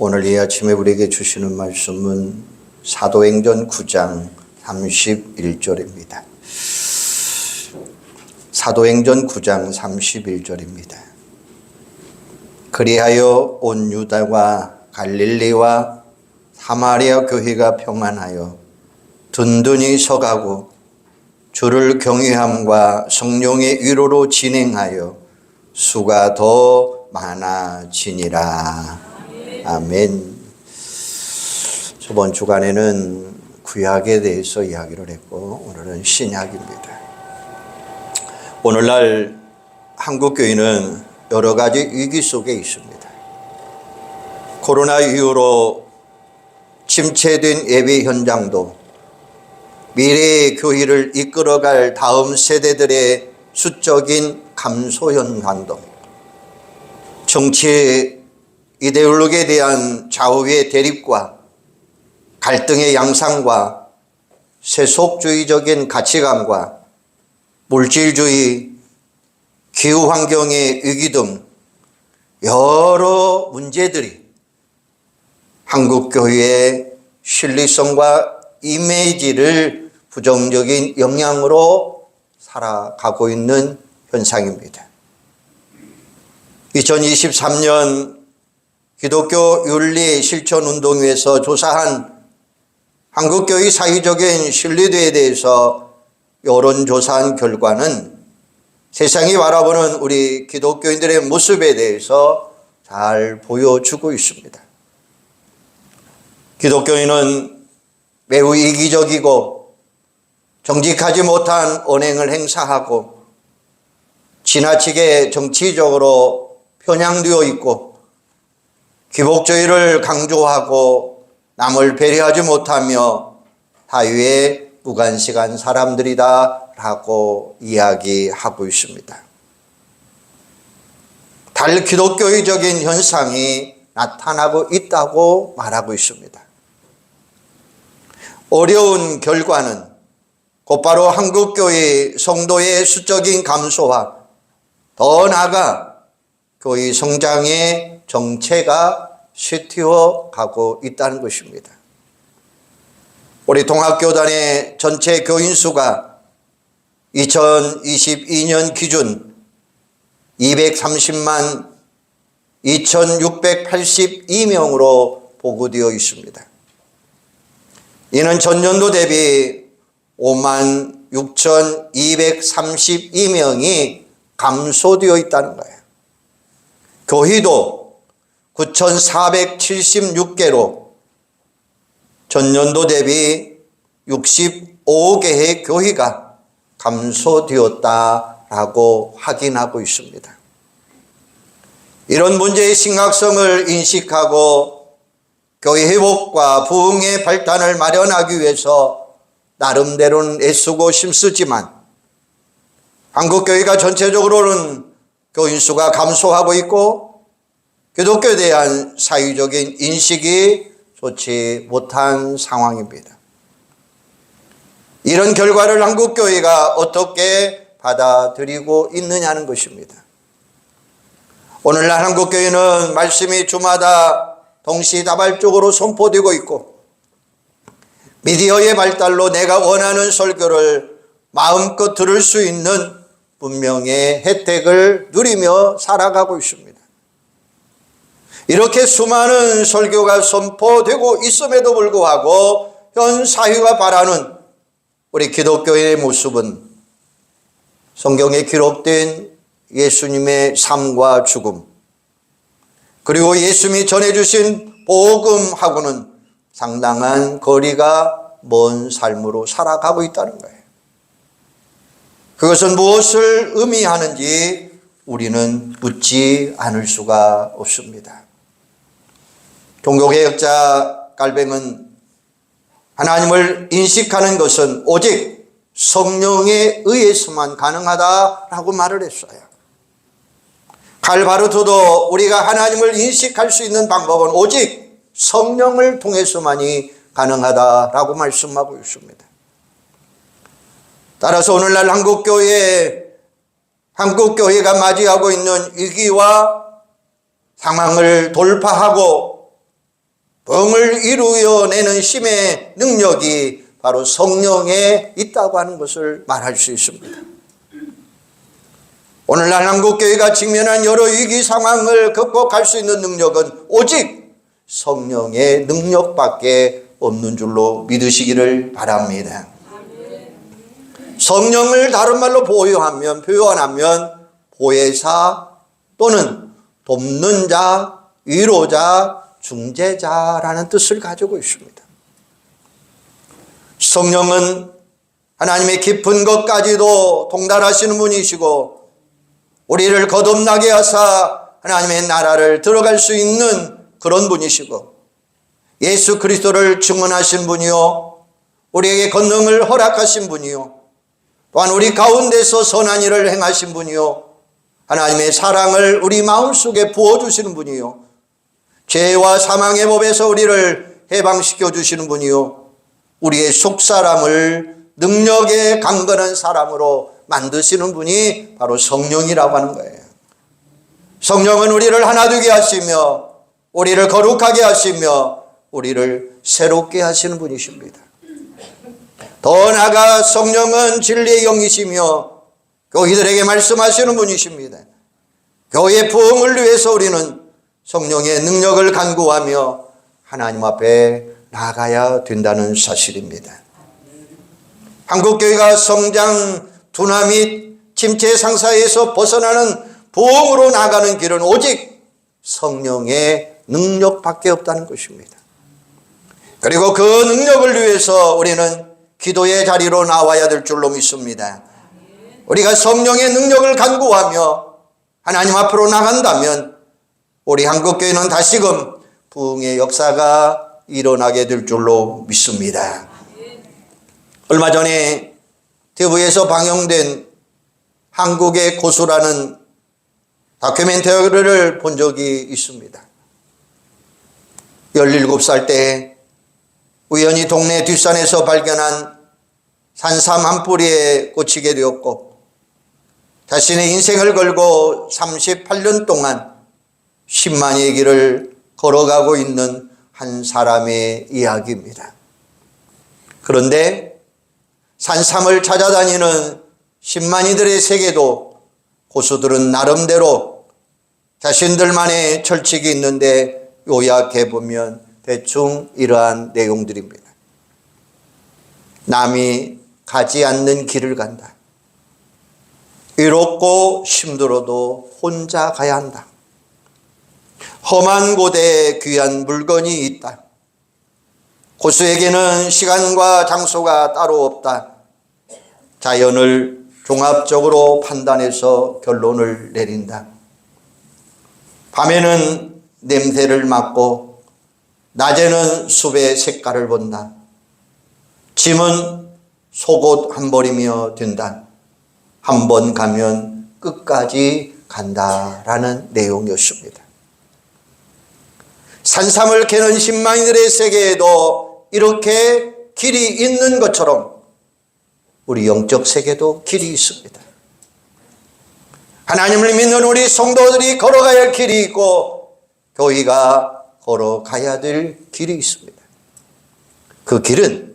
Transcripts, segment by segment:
오늘 이 아침에 우리에게 주시는 말씀은 사도행전 9장 31절입니다. 사도행전 9장 31절입니다. 그리하여 온 유다와 갈릴리와 사마리아 교회가 평안하여 든든히 서가고 주를 경외함과 성령의 위로로 진행하여 수가 더 많아지니라. 아멘. 저번 주간에는 구약에 대해서 이야기를 했고 오늘은 신약입니다. 오늘날 한국교회는 여러 가지 위기 속에 있습니다. 코로나 이후로 침체된 예배 현장도 미래의 교회를 이끌어갈 다음 세대들의 수적인 감소 현상도 정치 이데올로기에 대한 좌우의 대립과 갈등의 양상과 세속주의적인 가치관과 물질주의, 기후환경의 위기 등 여러 문제들이 한국교회의 신뢰성과 이미지를 부정적인 영향으로 살아가고 있는 현상입니다. 2023년 기독교 윤리 실천 운동회에서 조사한 한국교회 사회적인 신뢰도에 대해서 여론조사한 결과는 세상이 바라보는 우리 기독교인들의 모습에 대해서 잘 보여주고 있습니다. 기독교인은 매우 이기적이고 정직하지 못한 언행을 행사하고 지나치게 정치적으로 편향되어 있고 기복주의를 강조하고 남을 배려하지 못하며 사회에 무관심한 사람들이다라고 이야기하고 있습니다. 달기독교의적인 현상이 나타나고 있다고 말하고 있습니다. 어려운 결과는 곧바로 한국교회 성도의 수적인 감소와 더 나아가 교회 성장의 정체가 쇠퇴해 가고 있다는 것입니다. 우리 동학교단의 전체 교인 수가 2022년 기준 230만 2682명으로 보고되어 있습니다. 이는 전년도 대비 5만 6232명이 감소되어 있다는 거예요. 교회도 9,476개로 전년도 대비 65개의 교회가 감소되었다라고 확인하고 있습니다. 이런 문제의 심각성을 인식하고 교회 회복과 부흥의 발단을 마련하기 위해서 나름대로는 애쓰고 힘쓰지만 한국교회가 전체적으로는 교인 수가 감소하고 있고 기독교에 대한 사회적인 인식이 좋지 못한 상황입니다. 이런 결과를 한국교회가 어떻게 받아들이고 있느냐는 것입니다. 오늘날 한국교회는 말씀이 주마다 동시다발적으로 선포되고 있고 미디어의 발달로 내가 원하는 설교를 마음껏 들을 수 있는 분명의 혜택을 누리며 살아가고 있습니다. 이렇게 수많은 설교가 선포되고 있음에도 불구하고 현 사회가 바라는 우리 기독교의 모습은 성경에 기록된 예수님의 삶과 죽음 그리고 예수님이 전해주신 복음하고는 상당한 거리가 먼 삶으로 살아가고 있다는 거예요. 그것은 무엇을 의미하는지 우리는 묻지 않을 수가 없습니다. 종교개혁자 깔뱅은 하나님을 인식하는 것은 오직 성령에 의해서만 가능하다라고 말을 했어요. 칼바르토도 우리가 하나님을 인식할 수 있는 방법은 오직 성령을 통해서만이 가능하다라고 말씀하고 있습니다. 따라서 오늘날 한국교회가 맞이하고 있는 위기와 상황을 돌파하고 부흥을 이루어내는 힘의 능력이 바로 성령에 있다고 하는 것을 말할 수 있습니다. 오늘날 한국교회가 직면한 여러 위기 상황을 극복할 수 있는 능력은 오직 성령의 능력밖에 없는 줄로 믿으시기를 바랍니다. 성령을 다른 말로 표현하면 보혜사 또는 돕는 자, 위로자, 중재자라는 뜻을 가지고 있습니다. 성령은 하나님의 깊은 것까지도 통달하시는 분이시고 우리를 거듭나게 하사 하나님의 나라를 들어갈 수 있는 그런 분이시고 예수 그리스도를 증언하신 분이요 우리에게 권능을 허락하신 분이요 또한 우리 가운데서 선한 일을 행하신 분이요 하나님의 사랑을 우리 마음속에 부어주시는 분이요 죄와 사망의 법에서 우리를 해방시켜 주시는 분이요 우리의 속사람을 능력에 강건한 사람으로 만드시는 분이 바로 성령이라고 하는 거예요. 성령은 우리를 하나 되게 하시며 우리를 거룩하게 하시며 우리를 새롭게 하시는 분이십니다. 더 나아가 성령은 진리의 영이시며 교회들에게 말씀하시는 분이십니다. 교회의 부흥을 위해서 우리는 성령의 능력을 간구하며 하나님 앞에 나가야 된다는 사실입니다. 한국교회가 성장, 둔화 및 침체 상사에서 벗어나는 부흥으로 나가는 길은 오직 성령의 능력밖에 없다는 것입니다. 그리고 그 능력을 위해서 우리는 기도의 자리로 나와야 될 줄로 믿습니다. 우리가 성령의 능력을 간구하며 하나님 앞으로 나간다면 우리 한국교회는 다시금 부흥의 역사가 일어나게 될 줄로 믿습니다. 얼마 전에 TV에서 방영된 한국의 고수라는 다큐멘터리를 본 적이 있습니다. 17살 때 우연히 동네 뒷산에서 발견한 산삼 한 뿌리에 꽂히게 되었고 자신의 인생을 걸고 38년 동안 10만의 길을 걸어가고 있는 한 사람의 이야기입니다. 그런데 산삼을 찾아다니는 10만이들의 세계도 고수들은 나름대로 자신들만의 철칙이 있는데 요약해보면 대충 이러한 내용들입니다. 남이 가지 않는 길을 간다. 외롭고 힘들어도 혼자 가야 한다. 험한 곳에 귀한 물건이 있다. 고수에게는 시간과 장소가 따로 없다. 자연을 종합적으로 판단해서 결론을 내린다. 밤에는 냄새를 맡고 낮에는 숲의 색깔을 본다. 짐은 속옷 한 벌이며 든다. 한 번 가면 끝까지 간다라는 내용이었습니다. 산삼을 캐는 10만인들의 세계에도 이렇게 길이 있는 것처럼 우리 영적 세계도 길이 있습니다. 하나님을 믿는 우리 성도들이 걸어가야 할 길이 있고 교회가 걸어가야 될 길이 있습니다. 그 길은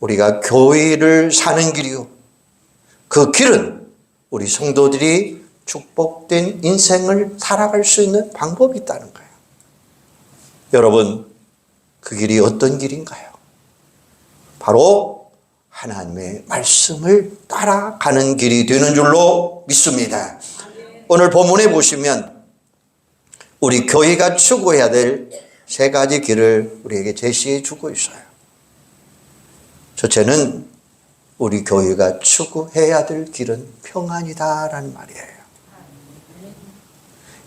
우리가 교회를 사는 길이요. 그 길은 우리 성도들이 축복된 인생을 살아갈 수 있는 방법이 있다는 거예요. 여러분, 그 길이 어떤 길인가요? 바로 하나님의 말씀을 따라가는 길이 되는 줄로 믿습니다. 오늘 본문에 보시면 우리 교회가 추구해야 될 세 가지 길을 우리에게 제시해 주고 있어요. 첫째는 우리 교회가 추구해야 될 길은 평안이다라는 말이에요.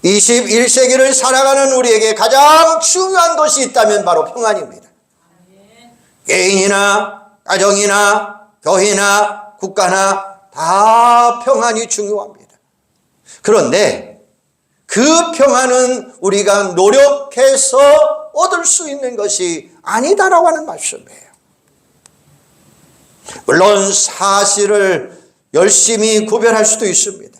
21세기를 살아가는 우리에게 가장 중요한 것이 있다면 바로 평안입니다. 개인이나 가정이나 교회나 국가나 다 평안이 중요합니다. 그런데 그 평안은 우리가 노력해서 얻을 수 있는 것이 아니다라고 하는 말씀이에요. 물론 사실을 열심히 구별할 수도 있습니다.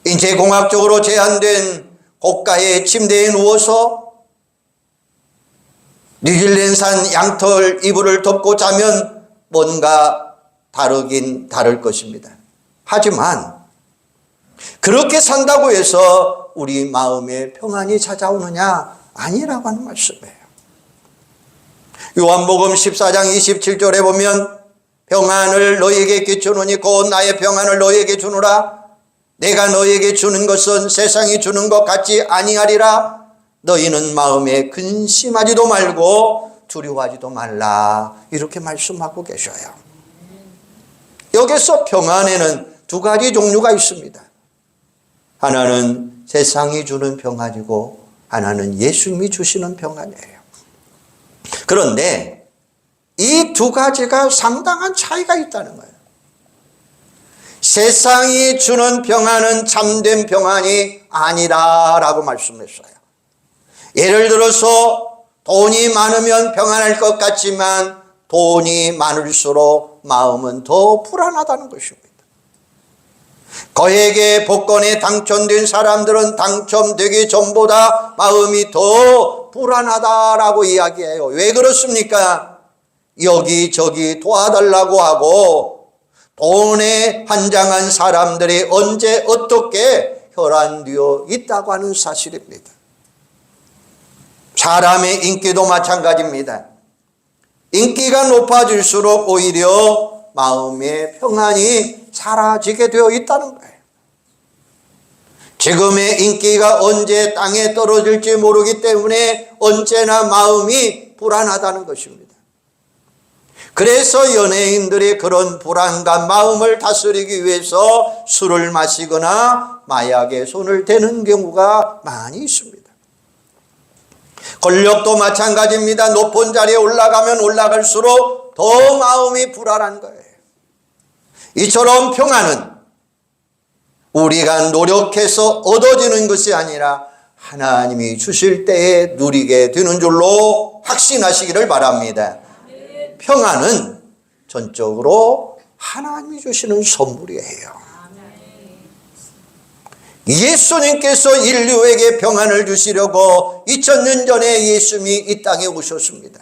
인체공학적으로 제한된 고가의 침대에 누워서 뉴질랜드산 양털 이불을 덮고 자면 뭔가 다르긴 다를 것입니다. 하지만 그렇게 산다고 해서 우리 마음에 평안이 찾아오느냐? 아니라고 하는 말씀이에요. 요한복음 14장 27절에 보면 평안을 너희에게 끼쳐놓으니 곧 나의 평안을 너희에게 주노라. 내가 너희에게 주는 것은 세상이 주는 것 같지 아니하리라. 너희는 마음에 근심하지도 말고 두려워하지도 말라. 이렇게 말씀하고 계셔요. 여기서 평안에는 두 가지 종류가 있습니다. 하나는 세상이 주는 평안이고 하나는 예수님이 주시는 평안이에요. 그런데 이 두 가지가 상당한 차이가 있다는 거예요. 세상이 주는 평안은 참된 평안이 아니다라고 말씀했어요. 예를 들어서 돈이 많으면 평안할 것 같지만 돈이 많을수록 마음은 더 불안하다는 것입니다. 거액의 복권에 당첨된 사람들은 당첨되기 전보다 마음이 더 불안하다라고 이야기해요. 왜 그렇습니까? 여기저기 도와달라고 하고 돈에 환장한 사람들이 언제 어떻게 혈안되어 있다고 하는 사실입니다. 사람의 인기도 마찬가지입니다. 인기가 높아질수록 오히려 마음의 평안이 사라지게 되어 있다는 거예요. 지금의 인기가 언제 땅에 떨어질지 모르기 때문에 언제나 마음이 불안하다는 것입니다. 그래서 연예인들이 그런 불안감, 마음을 다스리기 위해서 술을 마시거나 마약에 손을 대는 경우가 많이 있습니다. 권력도 마찬가지입니다. 높은 자리에 올라가면 올라갈수록 더 마음이 불안한 거예요. 이처럼 평안은 우리가 노력해서 얻어지는 것이 아니라 하나님이 주실 때에 누리게 되는 줄로 확신하시기를 바랍니다. 평안은 전적으로 하나님이 주시는 선물이에요. 예수님께서 인류에게 평안을 주시려고 2000년 전에 예수님이 이 땅에 오셨습니다.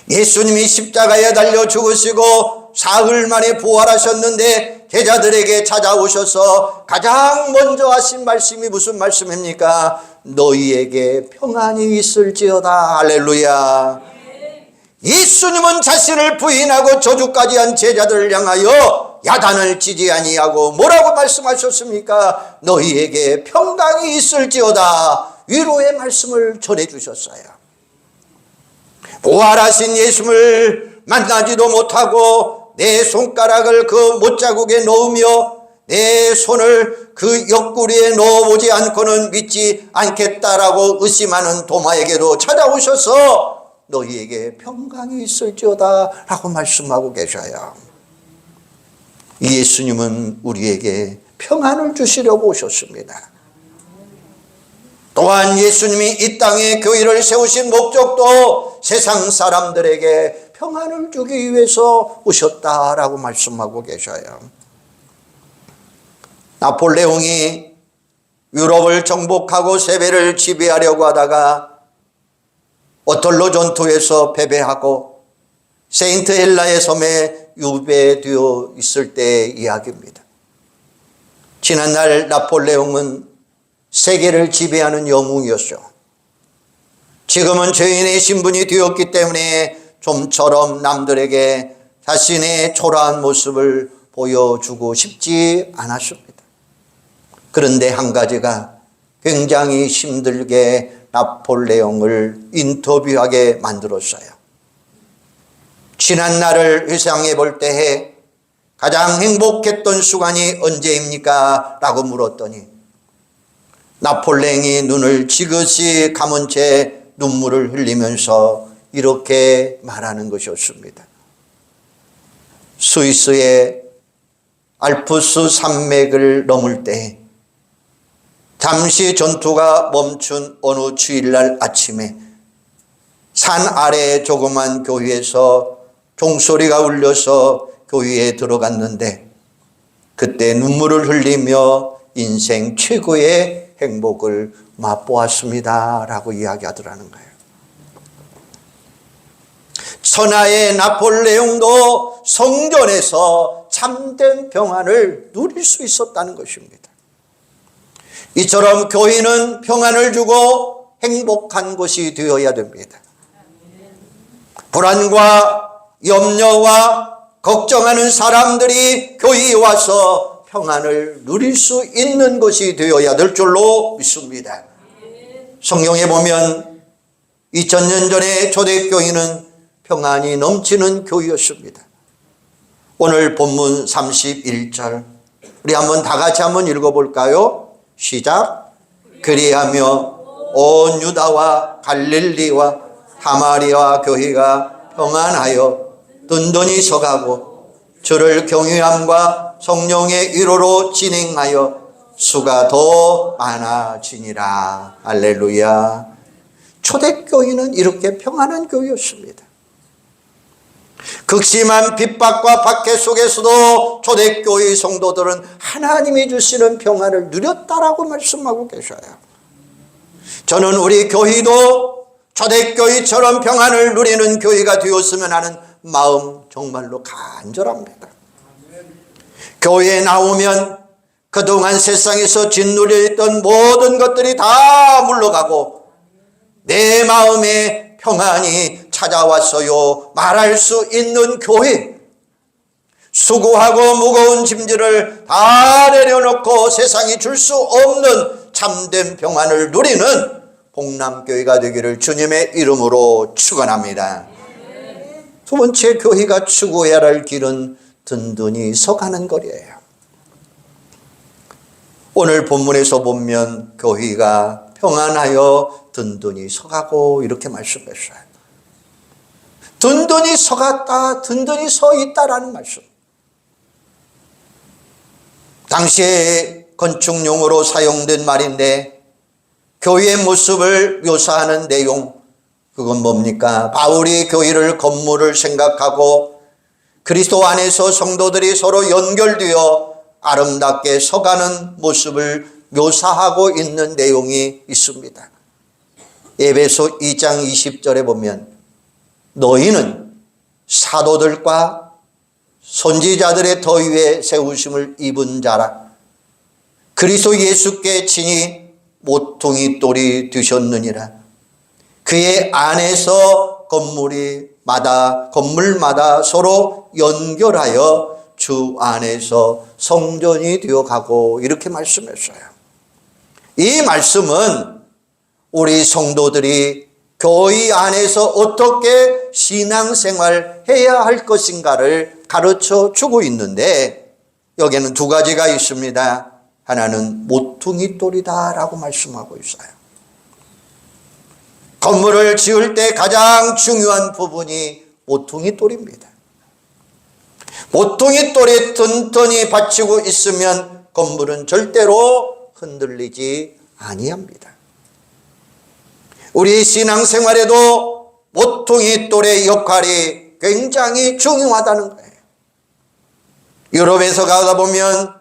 예수님이 십자가에 달려 죽으시고 사흘 만에 부활하셨는데 제자들에게 찾아오셔서 가장 먼저 하신 말씀이 무슨 말씀입니까? 너희에게 평안이 있을지어다. 할렐루야. 예수님은 자신을 부인하고 저주까지 한 제자들을 향하여 야단을 치지 아니하고 뭐라고 말씀하셨습니까? 너희에게 평강이 있을지어다. 위로의 말씀을 전해주셨어요. 부활하신 예수님을 만나지도 못하고 내 손가락을 그 못자국에 넣으며 내 손을 그 옆구리에 넣어보지 않고는 믿지 않겠다라고 의심하는 도마에게도 찾아오셔서 너희에게 평강이 있을지어다 라고 말씀하고 계셔요. 예수님은 우리에게 평안을 주시려고 오셨습니다. 또한 예수님이 이 땅에 교회를 세우신 목적도 세상 사람들에게 평안을 주기 위해서 오셨다라고 말씀하고 계셔요. 나폴레옹이 유럽을 정복하고 세계를 지배하려고 하다가 오털로 전투에서 패배하고 세인트 헬라의 섬에 유배되어 있을 때의 이야기입니다. 지난날 나폴레옹은 세계를 지배하는 영웅이었죠. 지금은 죄인의 신분이 되었기 때문에 좀처럼 남들에게 자신의 초라한 모습을 보여주고 싶지 않았습니다. 그런데 한 가지가 굉장히 힘들게 나폴레옹을 인터뷰하게 만들었어요. 지난 날을 회상해 볼 때에 가장 행복했던 순간이 언제입니까? 라고 물었더니 나폴레옹이 눈을 지그시 감은 채 눈물을 흘리면서 이렇게 말하는 것이었습니다. 스위스의 알프스 산맥을 넘을 때 잠시 전투가 멈춘 어느 주일날 아침에 산 아래 조그만 교회에서 종소리가 울려서 교회에 들어갔는데 그때 눈물을 흘리며 인생 최고의 행복을 맛보았습니다 라고 이야기하더라는 거예요. 선하의 나폴레옹도 성전에서 참된 평안을 누릴 수 있었다는 것입니다. 이처럼 교회는 평안을 주고 행복한 곳이 되어야 됩니다. 불안과 염려와 걱정하는 사람들이 교회에 와서 평안을 누릴 수 있는 것이 되어야 될 줄로 믿습니다. 성경에 보면 2000년 전에 초대교회는 평안이 넘치는 교회였습니다. 오늘 본문 31절 우리 한번 다 같이 한번 읽어볼까요? 시작. 그리하며 온 유다와 갈릴리와 사마리아 교회가 평안하여 든든히 서가고 주를 경외함과 성령의 위로로 진행하여 수가 더 많아지니라. 할렐루야. 초대교회는 이렇게 평안한 교회였습니다. 극심한 핍박과 박해 속에서도 초대교회 성도들은 하나님이 주시는 평안을 누렸다라고 말씀하고 계셔요. 저는 우리 교회도 초대교회처럼 평안을 누리는 교회가 되었으면 하는 마음 정말로 간절합니다. 교회에 나오면 그동안 세상에서 짓누려 있던 모든 것들이 다 물러가고 내 마음에 평안이 찾아왔어요 말할 수 있는 교회, 수고하고 무거운 짐들을 다 내려놓고 세상이 줄 수 없는 참된 평안을 누리는 복남교회가 되기를 주님의 이름으로 축원합니다. 두 번째, 교회가 추구해야 할 길은 든든히 서가는 거리예요. 오늘 본문에서 보면 교회가 평안하여 든든히 서가고 이렇게 말씀했어요. 든든히 서갔다, 든든히 서 있다라는 말씀. 당시에 건축용어로 사용된 말인데 교회의 모습을 묘사하는 내용, 그건 뭡니까? 바울이 교회를 건물을 생각하고 그리스도 안에서 성도들이 서로 연결되어 아름답게 서가는 모습을 묘사하고 있는 내용이 있습니다. 에베소 2장 20절에 보면 너희는 사도들과 선지자들의 더 위에 세우심을 입은 자라. 그리스도 예수께 친히 모퉁이 돌이 되셨느니라. 그의 안에서 건물마다 서로 연결하여 주 안에서 성전이 되어가고 이렇게 말씀했어요. 이 말씀은 우리 성도들이 교회 안에서 어떻게 신앙생활 해야 할 것인가를 가르쳐 주고 있는데 여기에는 두 가지가 있습니다. 하나는 모퉁이 돌이다 라고 말씀하고 있어요. 건물을 지을 때 가장 중요한 부분이 모퉁이 돌입니다. 모퉁이 돌이 튼튼히 받치고 있으면 건물은 절대로 흔들리지 아니합니다. 우리 신앙생활에도 모퉁이 돌의 역할이 굉장히 중요하다는 거예요. 유럽에서 가다 보면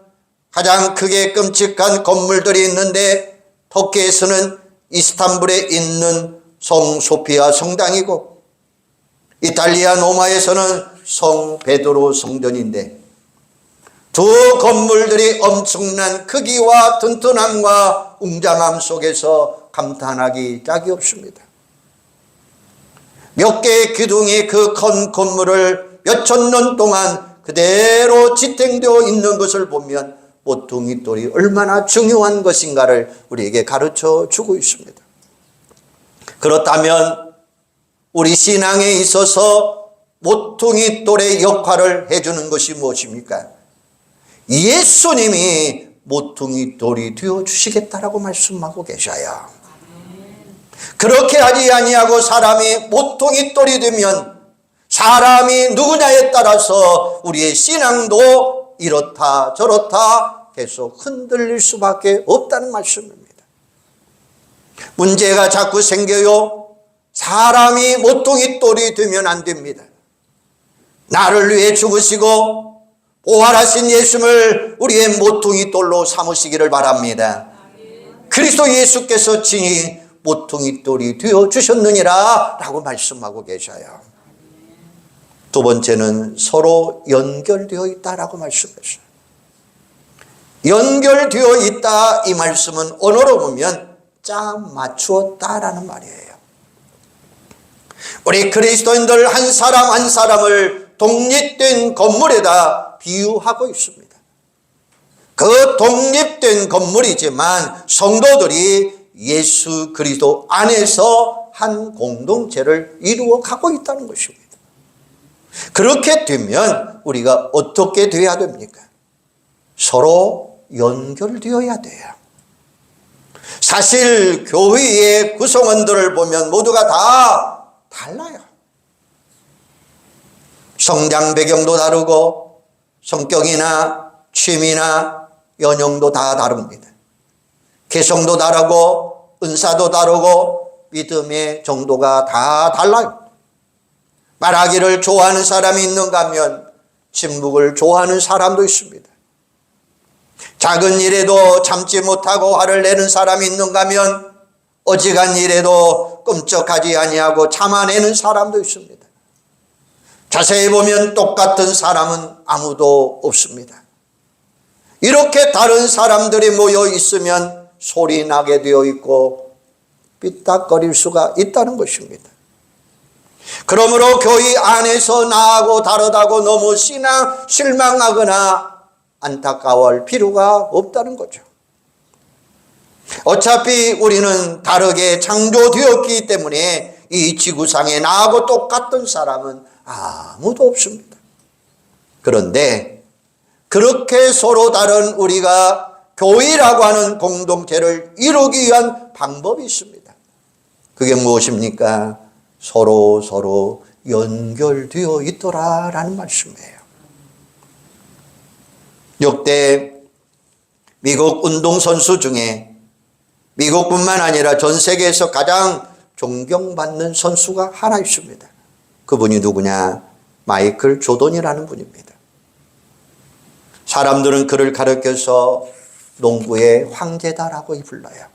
가장 크게 끔찍한 건물들이 있는데 터키에서는 이스탄불에 있는 성 소피아 성당이고 이탈리아 로마에서는 성 베드로 성전인데 두 건물들이 엄청난 크기와 튼튼함과 웅장함 속에서 감탄하기 짝이 없습니다. 몇 개의 기둥이 그 큰 건물을 몇천 년 동안 그대로 지탱되어 있는 것을 보면 모퉁이 돌이 얼마나 중요한 것인가를 우리에게 가르쳐 주고 있습니다. 그렇다면 우리 신앙에 있어서 모퉁이 돌의 역할을 해주는 것이 무엇입니까? 예수님이 모퉁이 돌이 되어 주시겠다라고 말씀하고 계셔요. 그렇게 하지 아니하고 사람이 모퉁이 돌이 되면 사람이 누구냐에 따라서 우리의 신앙도 이렇다 저렇다 계속 흔들릴 수밖에 없다는 말씀입니다. 문제가 자꾸 생겨요. 사람이 모퉁이 돌이 되면 안 됩니다. 나를 위해 죽으시고 부활하신 예수님을 우리의 모퉁이 돌로 삼으시기를 바랍니다. 그리스도 예수께서 친히 모퉁이 돌이 되어 주셨느니라 라고 말씀하고 계셔요. 두 번째는 서로 연결되어 있다라고 말씀했어요. 연결되어 있다, 이 말씀은 언어로 보면 짝 맞추었다라는 말이에요. 우리 그리스도인들 한 사람 한 사람을 독립된 건물에다 비유하고 있습니다. 그 독립된 건물이지만 성도들이 예수 그리스도 안에서 한 공동체를 이루어 가고 있다는 것입니다. 그렇게 되면 우리가 어떻게 되어야 됩니까? 서로 연결되어야 돼요. 사실 교회의 구성원들을 보면 모두가 다 달라요. 성장 배경도 다르고 성격이나 취미나 연령도 다 다릅니다. 개성도 다르고 은사도 다르고 믿음의 정도가 다 달라요. 말하기를 좋아하는 사람이 있는가 하면 침묵을 좋아하는 사람도 있습니다. 작은 일에도 참지 못하고 화를 내는 사람이 있는가 하면 어지간 일에도 끔찍하지 아니하고 참아내는 사람도 있습니다. 자세히 보면 똑같은 사람은 아무도 없습니다. 이렇게 다른 사람들이 모여 있으면 소리 나게 되어 있고 삐딱거릴 수가 있다는 것입니다. 그러므로 교회 안에서 나하고 다르다고 너무 실망하거나 안타까워할 필요가 없다는 거죠. 어차피 우리는 다르게 창조되었기 때문에 이 지구상에 나하고 똑같은 사람은 아무도 없습니다. 그런데 그렇게 서로 다른 우리가 교회라고 하는 공동체를 이루기 위한 방법이 있습니다. 그게 무엇입니까? 서로 연결되어 있더라라는 말씀이에요. 역대 미국 운동선수 중에 미국뿐만 아니라 전 세계에서 가장 존경받는 선수가 하나 있습니다. 그분이 누구냐? 마이클 조던이라는 분입니다. 사람들은 그를 가르쳐서 농구의 황제다라고 불러요.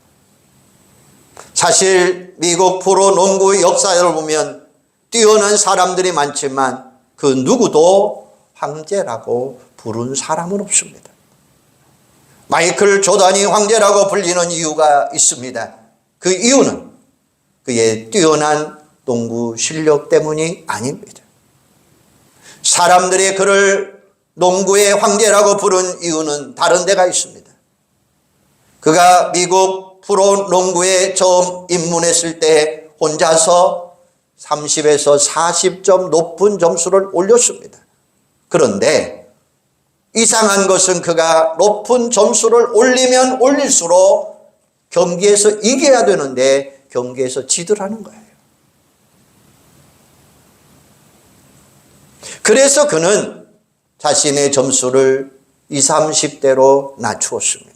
사실 미국 프로농구의 역사를 보면 뛰어난 사람들이 많지만 그 누구도 황제라고 부른 사람은 없습니다. 마이클 조던이 황제라고 불리는 이유가 있습니다. 그 이유는 그의 뛰어난 농구 실력 때문이 아닙니다. 사람들이 그를 농구의 황제라고 부른 이유는 다른 데가 있습니다. 그가 미국 프로농구에 처음 입문했을 때 혼자서 30에서 40점 높은 점수를 올렸습니다. 그런데 이상한 것은 그가 높은 점수를 올리면 올릴수록 경기에서 이겨야 되는데 경기에서 지더라는 거예요. 그래서 그는 자신의 점수를 20, 30대로 낮추었습니다.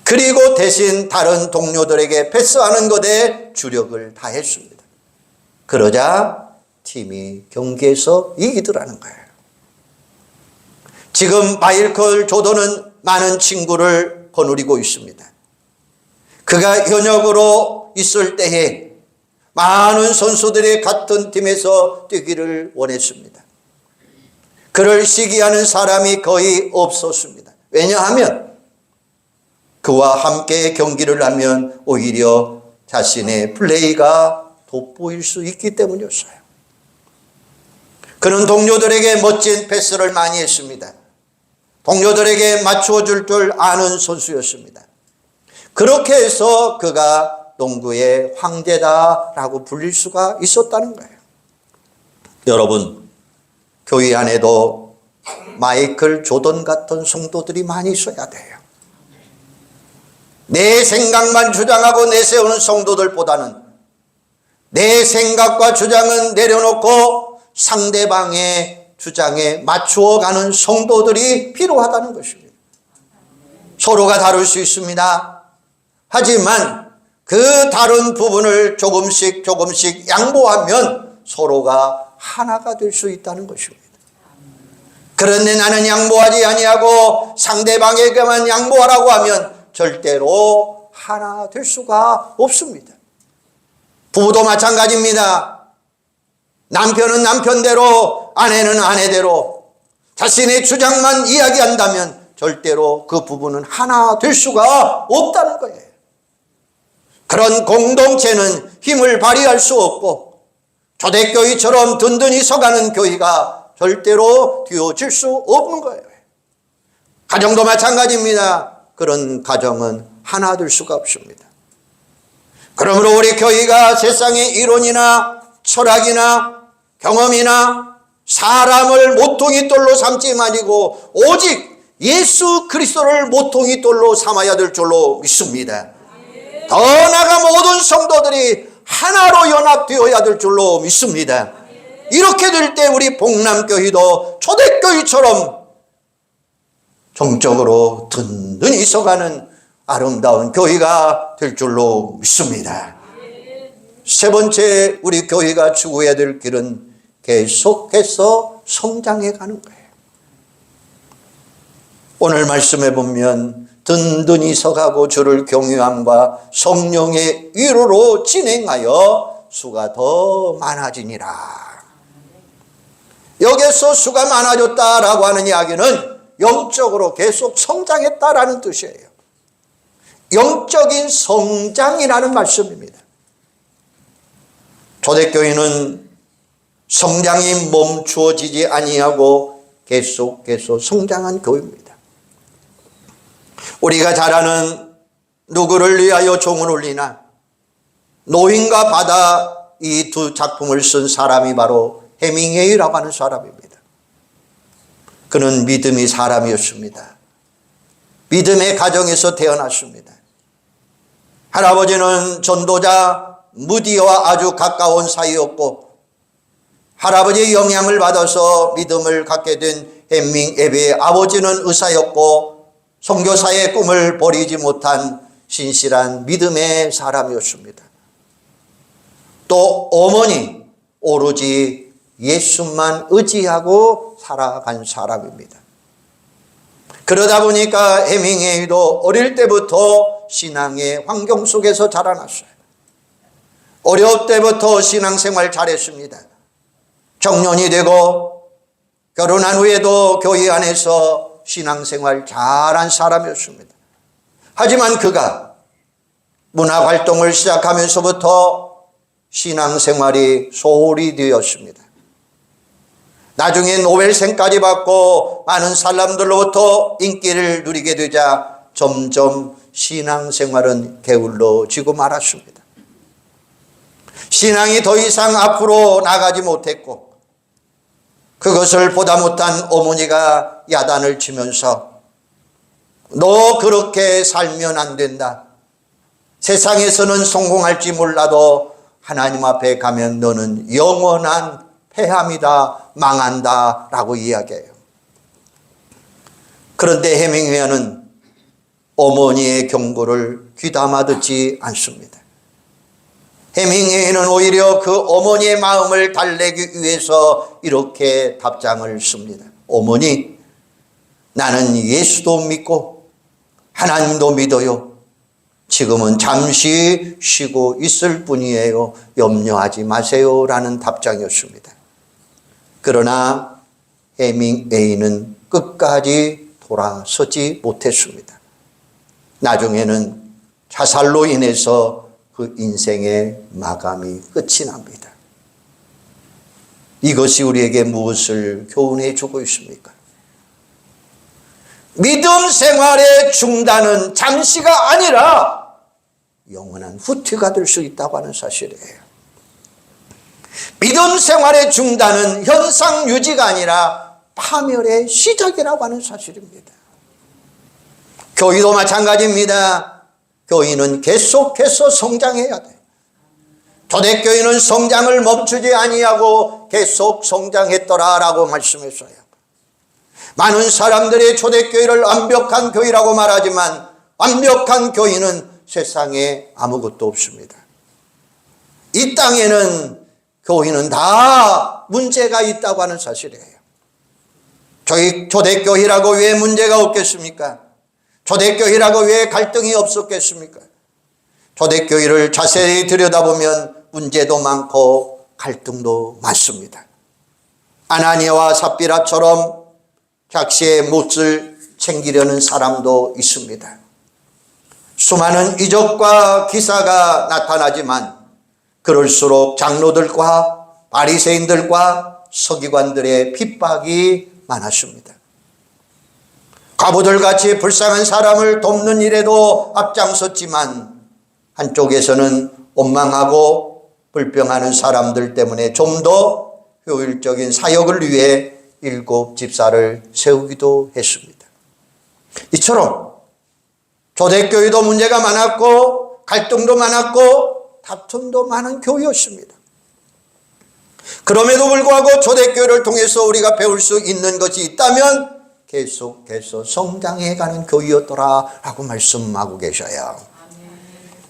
그리고 대신 다른 동료들에게 패스하는 것에 주력을 다했습니다. 그러자 팀이 경기에서 이기더라는 거예요. 지금 마이클 조던은 많은 친구를 거느리고 있습니다. 그가 현역으로 있을 때에 많은 선수들이 같은 팀에서 뛰기를 원했습니다. 그를 시기하는 사람이 거의 없었습니다. 왜냐하면 그와 함께 경기를 하면 오히려 자신의 플레이가 돋보일 수 있기 때문이었어요. 그는 동료들에게 멋진 패스를 많이 했습니다. 동료들에게 맞추어줄 줄 아는 선수였습니다. 그렇게 해서 그가 농구의 황제다라고 불릴 수가 있었다는 거예요. 여러분, 교회 안에도 마이클 조던 같은 성도들이 많이 있어야 돼요. 내 생각만 주장하고 내세우는 성도들보다는 내 생각과 주장은 내려놓고 상대방의 주장에 맞추어가는 성도들이 필요하다는 것입니다. 서로가 다를 수 있습니다. 하지만 그 다른 부분을 조금씩 양보하면 서로가 하나가 될 수 있다는 것입니다. 그런데 나는 양보하지 아니하고 상대방에게만 양보하라고 하면 절대로 하나 될 수가 없습니다. 부부도 마찬가지입니다. 남편은 남편대로, 아내는 아내대로 자신의 주장만 이야기한다면 절대로 그 부부는 하나 될 수가 없다는 거예요. 그런 공동체는 힘을 발휘할 수 없고 초대교회처럼 든든히 서가는 교회가 절대로 되어질 수 없는 거예요. 가정도 마찬가지입니다. 그런 가정은 하나 될 수가 없습니다. 그러므로 우리 교회가 세상의 이론이나 철학이나 경험이나 사람을 모퉁이 돌로 삼지 말고 오직 예수 그리스도를 모퉁이 돌로 삼아야 될 줄로 믿습니다. 더 나아가 모든 성도들이 하나로 연합되어야 될 줄로 믿습니다. 이렇게 될 때 우리 복남교회도 초대교회처럼 정적으로 든든히 서가는 아름다운 교회가 될 줄로 믿습니다. 세 번째, 우리 교회가 추구해야 될 길은 계속해서 성장해 가는 거예요. 오늘 말씀해 보면 든든히 서가고 주를 경외함과 성령의 위로로 진행하여 수가 더 많아지니라. 여기서 수가 많아졌다라고 하는 이야기는 영적으로 계속 성장했다라는 뜻이에요. 영적인 성장이라는 말씀입니다. 초대교회는 성장이 멈추어지지 아니하고 계속해서 성장한 교회입니다. 우리가 잘 아는 누구를 위하여 종을 울리나, 노인과 바다, 이 두 작품을 쓴 사람이 바로 해밍웨이라고 하는 사람입니다. 그는 믿음의 사람이었습니다. 믿음의 가정에서 태어났습니다. 할아버지는 전도자 무디와 아주 가까운 사이였고, 할아버지의 영향을 받아서 믿음을 갖게 된 해밍웨이의 아버지는 의사였고 선교사의 꿈을 버리지 못한 신실한 믿음의 사람이었습니다. 또 어머니, 오로지 예수만 의지하고 살아간 사람입니다. 그러다 보니까 해밍웨이도 어릴 때부터 신앙의 환경 속에서 자라났어요. 어려울 때부터 신앙생활 잘했습니다. 청년이 되고 결혼한 후에도 교회 안에서 신앙생활 잘한 사람이었습니다. 하지만 그가 문화활동을 시작하면서부터 신앙생활이 소홀히 되었습니다. 나중에 노벨상까지 받고 많은 사람들로부터 인기를 누리게 되자 점점 신앙생활은 게을러지고 말았습니다. 신앙이 더 이상 앞으로 나가지 못했고, 그것을 보다 못한 어머니가 야단을 치면서 너 그렇게 살면 안 된다. 세상에서는 성공할지 몰라도 하나님 앞에 가면 너는 영원한 패함이다, 망한다 라고 이야기해요. 그런데 해밍웨이는 어머니의 경고를 귀담아 듣지 않습니다. 해밍웨이는 오히려 그 어머니의 마음을 달래기 위해서 이렇게 답장을 씁니다. 어머니, 나는 예수도 믿고 하나님도 믿어요. 지금은 잠시 쉬고 있을 뿐이에요. 염려하지 마세요 라는 답장이었습니다. 그러나 해밍웨이는 끝까지 돌아서지 못했습니다. 나중에는 자살로 인해서 그 인생의 마감이 끝이 납니다. 이것이 우리에게 무엇을 교훈해 주고 있습니까? 믿음 생활의 중단은 잠시가 아니라 영원한 후퇴가 될 수 있다고 하는 사실이에요. 믿음 생활의 중단은 현상 유지가 아니라 파멸의 시작이라고 하는 사실입니다. 교회도 마찬가지입니다. 교회는 계속해서 성장해야 돼요. 초대교회는 성장을 멈추지 아니하고 계속 성장했더라라고 말씀했어요. 많은 사람들이 초대교회를 완벽한 교회라고 말하지만 완벽한 교회는 세상에 아무것도 없습니다. 이 땅에는 교회는 다 문제가 있다고 하는 사실이에요. 저희 초대교회라고 왜 문제가 없겠습니까? 초대교회라고 왜 갈등이 없었겠습니까? 초대교회를 자세히 들여다보면 문제도 많고 갈등도 많습니다. 아나니아와 삽비라처럼 자기의 몫을 챙기려는 사람도 있습니다. 수많은 이적과 기사가 나타나지만 그럴수록 장로들과 바리새인들과 서기관들의 핍박이 많았습니다. 과부들같이 불쌍한 사람을 돕는 일에도 앞장섰지만 한쪽에서는 원망하고 불평하는 사람들 때문에 좀 더 효율적인 사역을 위해 7 집사를 세우기도 했습니다. 이처럼 초대교회도 문제가 많았고 갈등도 많았고 다툼도 많은 교회였습니다. 그럼에도 불구하고 초대교회를 통해서 우리가 배울 수 있는 것이 있다면 계속해서 성장해가는 교회였더라 라고 말씀하고 계셔요.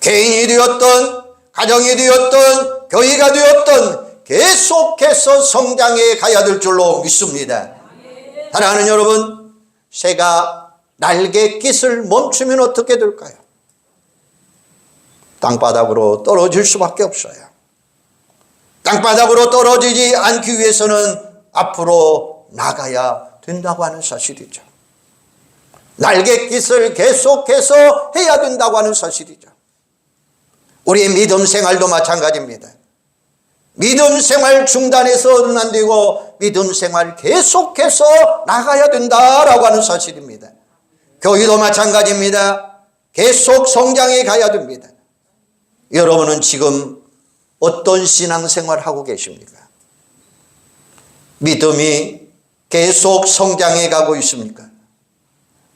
개인이 되었던 가정이 되었던 교회가 되었던 계속해서 성장해 가야 될 줄로 믿습니다. 사랑하는 여러분, 새가 날갯짓을 멈추면 어떻게 될까요? 땅바닥으로 떨어질 수밖에 없어요. 땅바닥으로 떨어지지 않기 위해서는 앞으로 나가야 된다고 하는 사실이죠. 날갯짓을 계속해서 해야 된다고 하는 사실이죠. 우리의 믿음 생활도 마찬가지입니다. 믿음 생활 중단해서는 안 되고 믿음 생활 계속해서 나가야 된다라고 하는 사실입니다. 교회도 마찬가지입니다. 계속 성장해 가야 됩니다. 여러분은 지금 어떤 신앙생활을 하고 계십니까? 믿음이 계속 성장해 가고 있습니까?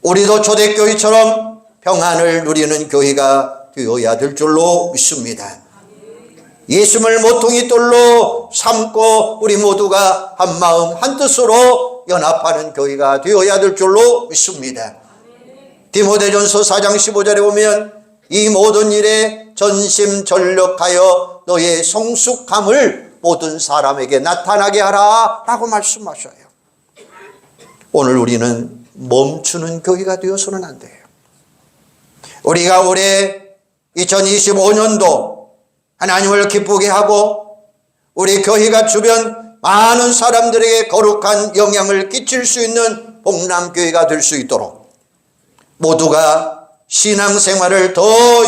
우리도 초대교회처럼 평안을 누리는 교회가 되어야 될 줄로 믿습니다. 예수를 모퉁이 돌로 삼고 우리 모두가 한 마음 한 뜻으로 연합하는 교회가 되어야 될 줄로 믿습니다. 디모데전서 4장 15절에 보면 이 모든 일에 전심전력하여 너의 성숙함을 모든 사람에게 나타나게 하라 라고 말씀하셔요. 오늘 우리는 멈추는 교회가 되어서는 안 돼요. 우리가 올해 2025년도 하나님을 기쁘게 하고 우리 교회가 주변 많은 사람들에게 거룩한 영향을 끼칠 수 있는 복남교회가 될 수 있도록 모두가 신앙생활을 더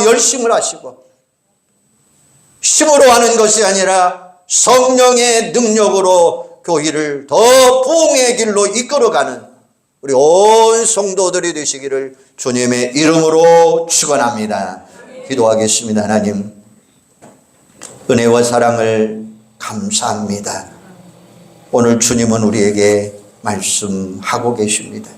열심을 하시고 힘으로 하는 것이 아니라 성령의 능력으로 교회를 더 부흥의 길로 이끌어가는 우리 온 성도들이 되시기를 주님의 이름으로 축원합니다. 기도하겠습니다. 하나님, 은혜와 사랑을 감사합니다. 오늘 주님은 우리에게 말씀하고 계십니다.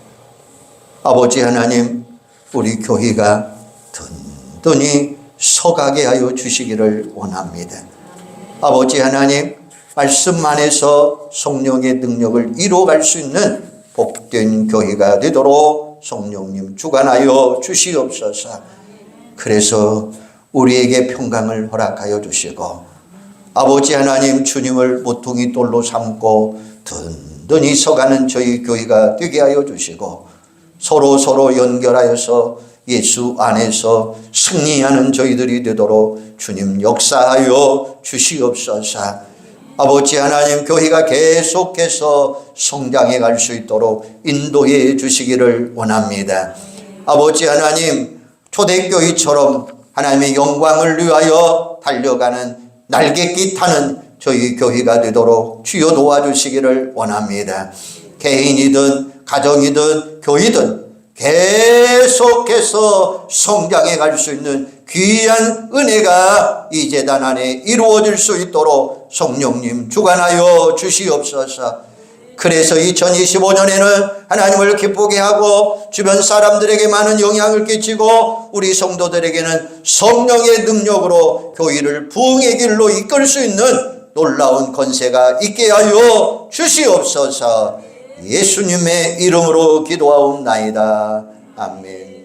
아버지 하나님, 우리 교회가 든든히 서가게 하여 주시기를 원합니다. 아버지 하나님, 말씀 안에서 성령의 능력을 이루어갈 수 있는 복된 교회가 되도록 성령님 주관하여 주시옵소서. 그래서 우리에게 평강을 허락하여 주시고 아버지 하나님, 주님을 모퉁이 돌로 삼고 든든히 서가는 저희 교회가 되게 하여 주시고 서로 연결하여서 예수 안에서 승리하는 저희들이 되도록 주님 역사하여 주시옵소서. 아버지 하나님, 교회가 계속해서 성장해 갈 수 있도록 인도해 주시기를 원합니다. 아버지 하나님, 초대교회처럼 하나님의 영광을 위하여 달려가는 날갯짓 타는 저희 교회가 되도록 주여 도와주시기를 원합니다. 개인이든 가정이든 교회든 계속해서 성장해 갈 수 있는 귀한 은혜가 이 제단 안에 이루어질 수 있도록 성령님 주관하여 주시옵소서. 그래서 2025년에는 하나님을 기쁘게 하고 주변 사람들에게 많은 영향을 끼치고 우리 성도들에게는 성령의 능력으로 교회를 부흥의 길로 이끌 수 있는 놀라운 권세가 있게 하여 주시옵소서. 예수님의 이름으로 기도하옵나이다. 아멘.